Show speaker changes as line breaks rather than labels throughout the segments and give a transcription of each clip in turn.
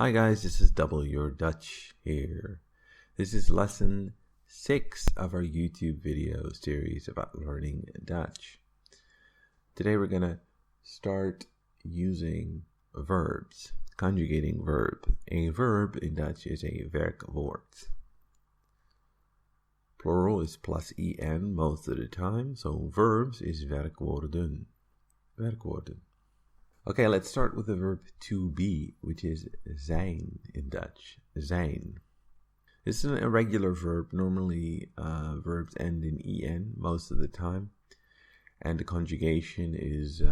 Hi guys, this is DoubleYourDutch here. This is lesson 6 of our YouTube video series about learning Dutch. Today we're going to start using verbs, conjugating verb. A verb in Dutch is a werkwoord. Plural is plus en most of the time, so verbs is werkwoorden. Werkwoorden. Okay, let's start with the verb to be, which is zijn in Dutch. Zijn. This is an irregular verb. Normally, verbs end in en most of the time. And the conjugation is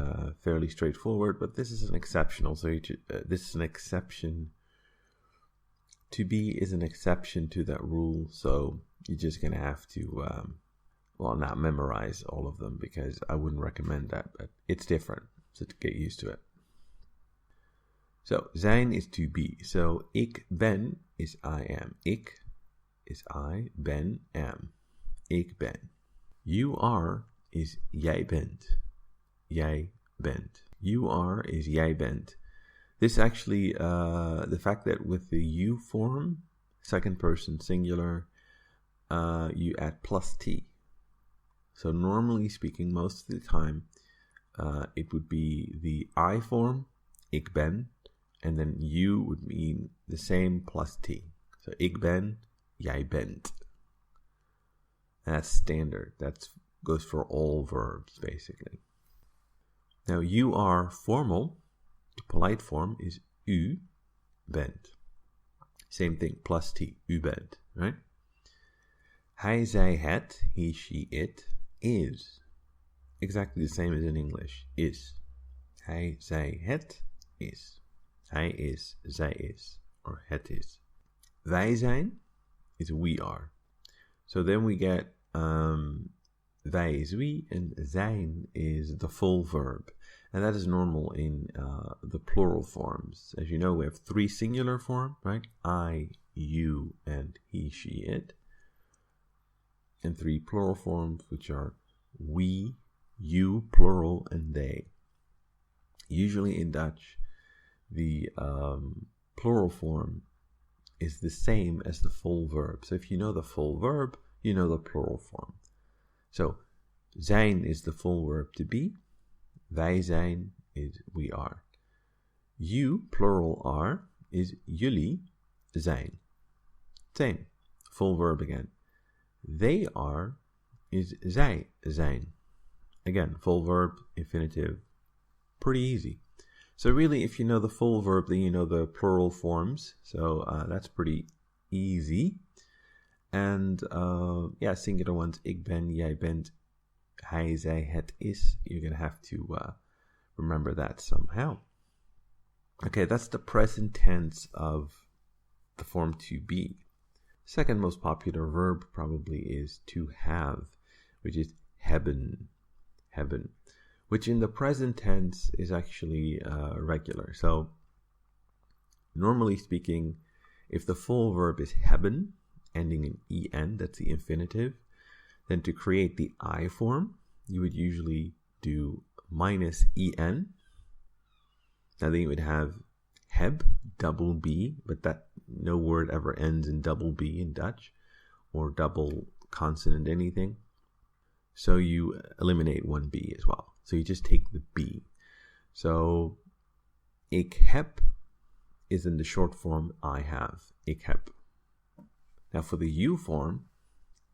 fairly straightforward, but this is an exceptional. So this is an exception. To be is an exception to that rule. So you're just going to have to, not memorize all of them because I wouldn't recommend that, but it's different. So to get used to it. So, zijn is to be. So, ik ben is I am. Ik is I, ben, am. Ik ben. You are is jij bent. Jij bent. You are is jij bent. This actually, the fact that with the you form, second person singular, you add plus t. So, normally speaking, most of the time, it would be the I form, ik ben, and then you would mean the same plus t. So, ik ben, jij bent. And that's standard. That goes for all verbs, basically. Now, you are formal. The polite form is u bent. Same thing, plus t, u bent, right? Hij, zij, het, he, she, it, is. Exactly the same as in English, is. Hij, zij, het, is. Hij is, zij is, or het is. Wij zijn is we are. So then we get wij is we and zijn is the full verb. And that is normal in the plural forms. As you know, we have 3 singular forms, right? I, you, and he, she, it. And 3 plural forms, which are we, you, plural, and they. Usually in Dutch, the plural form is the same as the full verb. So if you know the full verb, you know the plural form. So, zijn is the full verb to be. Wij zijn is we are. You, plural are, is jullie zijn. Same. Full verb again. They are is zij zijn. Again, full verb, infinitive. Pretty easy. So really, if you know the full verb, then you know the plural forms. So that's pretty easy. And singular ones, ik ben, jij bent, hij, zij, het is. You're going to have to remember that somehow. Okay, that's the present tense of the form to be. Second most popular verb probably is to have, which is hebben. Hebben. Which in the present tense is actually regular. So, normally speaking, if the full verb is hebben, ending in en, that's the infinitive, then to create the I form, you would usually do minus en. Now then you would have heb, double B, but that no word ever ends in double B in Dutch, or double consonant anything. So you eliminate one B as well. So you just take the B. So, ik heb is in the short form I have. Ik heb. Now for the you form,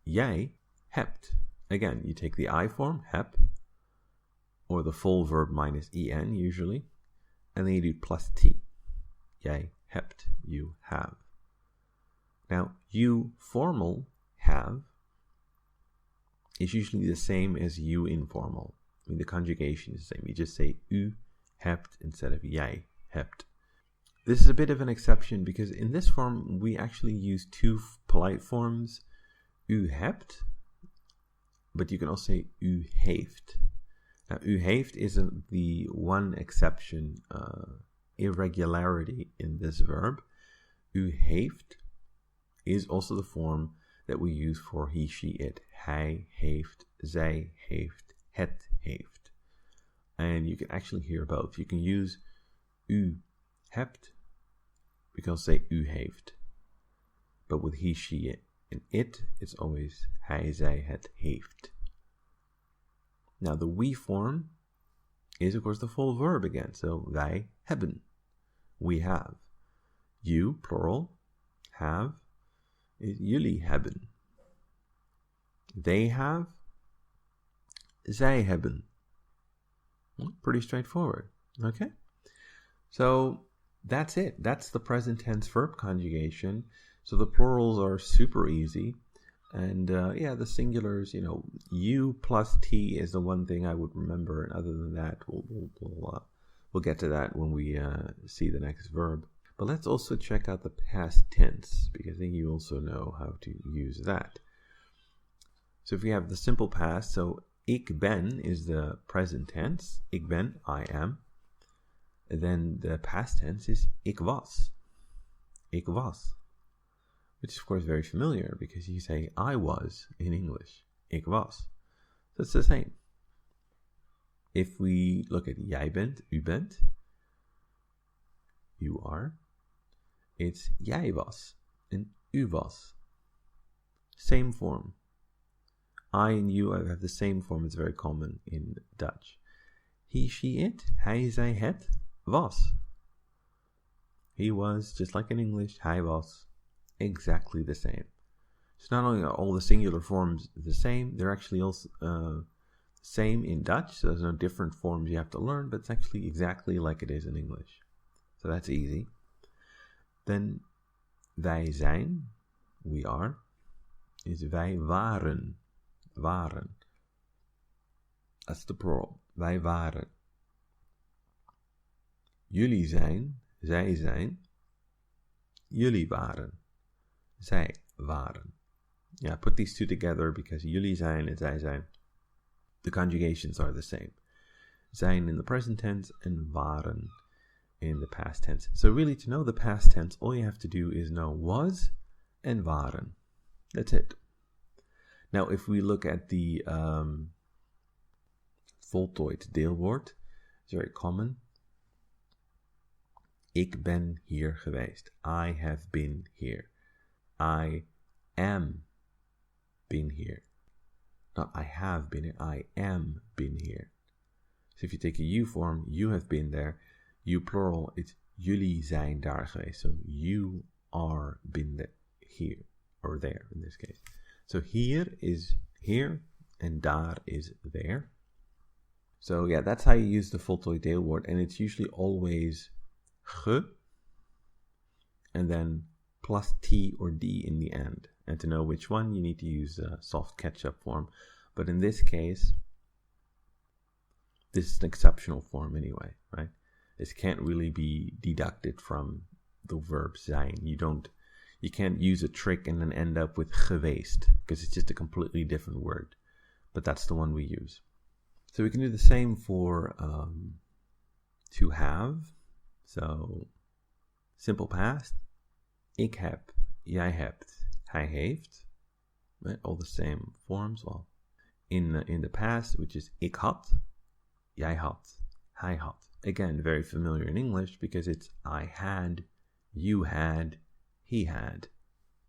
jij hebt. Again, you take the I form, heb, or the full verb minus en usually, and then you do plus t. Jij hebt, you have. Now, you formal, have, is usually the same as you informal. I mean, the conjugation is the same. You just say u hebt instead of jij hebt. This is a bit of an exception because in this form, we actually use 2 polite forms. U hebt, but you can also say u heeft. Now, u heeft isn't the one exception, irregularity in this verb. U heeft is also the form that we use for he, she, it. Hij heeft, zij heeft, het heeft. And you can actually hear both. You can use u hebt can also say u heeft. But with he, she, and it, it's always hij, zij, het heeft. Now the we form is of course the full verb again. So wij hebben. We have. You, plural, have, is jullie hebben. They have, zij hebben. Pretty straightforward. Okay? So that's it. That's the present tense verb conjugation. So the plurals are super easy. And yeah, the singulars, you plus T is the one thing I would remember. And other than that, we'll get to that when we see the next verb. But let's also check out the past tense, because then you also know how to use that. So if we have the simple past, so ik ben is the present tense. Ik ben, I am. And then the past tense is ik was. Ik was. Which is of course very familiar, because you say I was in English. Ik was. So it's the same. If we look at jij bent, u bent, you are, it's jij was and u was. Same form. I and you have the same form. It's very common in Dutch. He, she, it, hij, zij, het, was. He was, just like in English, hij was, exactly the same. So not only are all the singular forms the same, they're actually also same in Dutch. So there's no different forms you have to learn, but it's actually exactly like it is in English. So that's easy. Then wij zijn, we are, is wij waren. Waren. That's the plural. Wij waren. Jullie zijn, zij zijn. Jullie waren. Zij waren. Yeah, put these two together because jullie zijn and zij zijn. The conjugations are the same. Zijn in the present tense and waren in the past tense. So really, to know the past tense, all you have to do is know was and waren. That's it. Now, if we look at the voltooid deelwoord, it's very common. Ik ben hier geweest. I have been here. I am been here. Not I have been here. I am been here. So if you take a you form, you have been there. You plural, it's jullie zijn daar geweest. So you are been there, here, or there in this case. So hier is here, and daar is there. So yeah, that's how you use the voltooid deelwoord, and it's usually always ge, and then plus T or D in the end. And to know which one, you need to use a soft catch-up form. But in this case, this is an exceptional form anyway, right? This can't really be deducted from the verb zijn. You can't use a trick and then end up with geweest, because it's just a completely different word. But that's the one we use. So we can do the same for to have. So simple past. Ik heb, jij hebt, hij heeft. Right? All the same forms. Well, in the past, which is ik had, jij had, hij had. Again, very familiar in English because it's I had, you had, he had.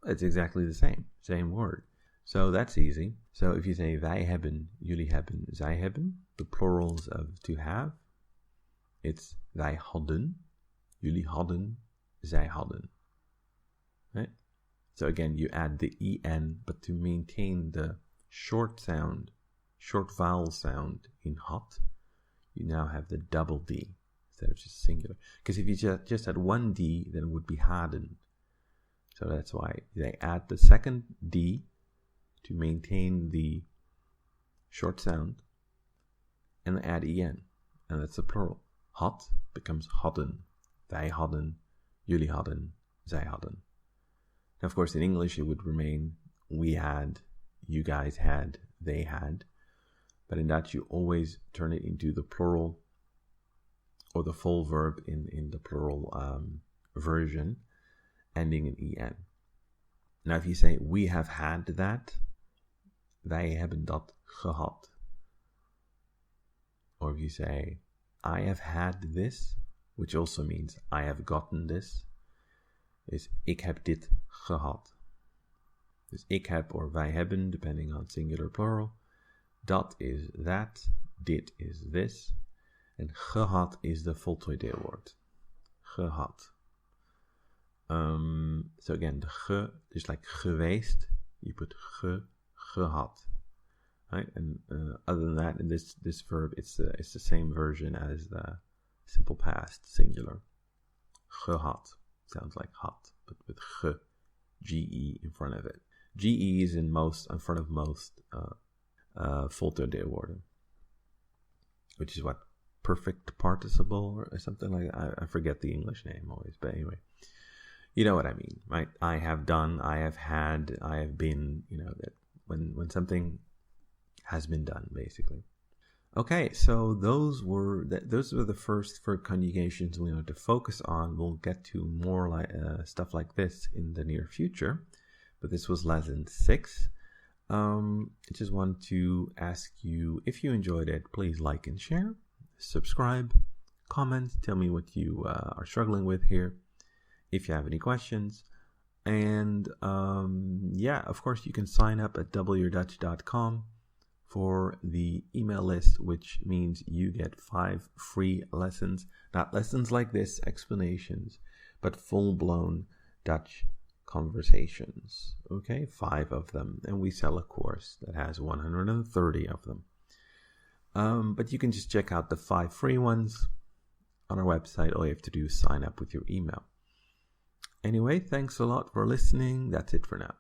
It's exactly the same word. So that's easy. So if you say wij hebben, jullie hebben, zij hebben, the plurals of to have, it's wij hadden, jullie hadden, zij hadden. Right? So again, you add the en, but to maintain the short vowel sound in had, you now have the double D instead of just singular. Because if you just had one D, then it would be hadden. So that's why they add the second D to maintain the short sound, and they add en, and that's the plural. Had becomes hadden. Wij hadden, jullie hadden, zij hadden. Now, of course, in English, it would remain we had, you guys had, they had. But in Dutch, you always turn it into the plural or the full verb in the plural version, ending in en. Now, if you say, we have had that, wij hebben dat gehad. Or if you say, I have had this, which also means I have gotten this, is ik heb dit gehad. Dus ik heb of wij hebben, depending on singular plural. Dat is that, dit is this. En gehad is de voltooid deelwoord. Gehad. So again, the ge, just like geweest, you put gehad. Right? And other than that, in this verb, it's the same version as the simple past, singular. Gehad. Sounds like hot, but with ge in front of it. Ge is in front of most voltooid deelwoorden. Which is what? Perfect participle or something like that. I forget the English name always, but anyway. You know what I mean, right? I have done, I have had, I have been, that when something has been done, basically. Okay, so those were the first verb conjugations we want to focus on. We'll get to more stuff like this in the near future, but this was lesson 6. I just want to ask you, if you enjoyed it, please like and share, subscribe, comment, tell me what you are struggling with here. If you have any questions. And of course, you can sign up at DoubleYourDutch.com for the email list, which means you get 5 free lessons. Not lessons like this, explanations, but full-blown Dutch conversations. Okay, 5 of them. And we sell a course that has 130 of them. But you can just check out the 5 free ones on our website. All you have to do is sign up with your email. Anyway, thanks a lot for listening. That's it for now.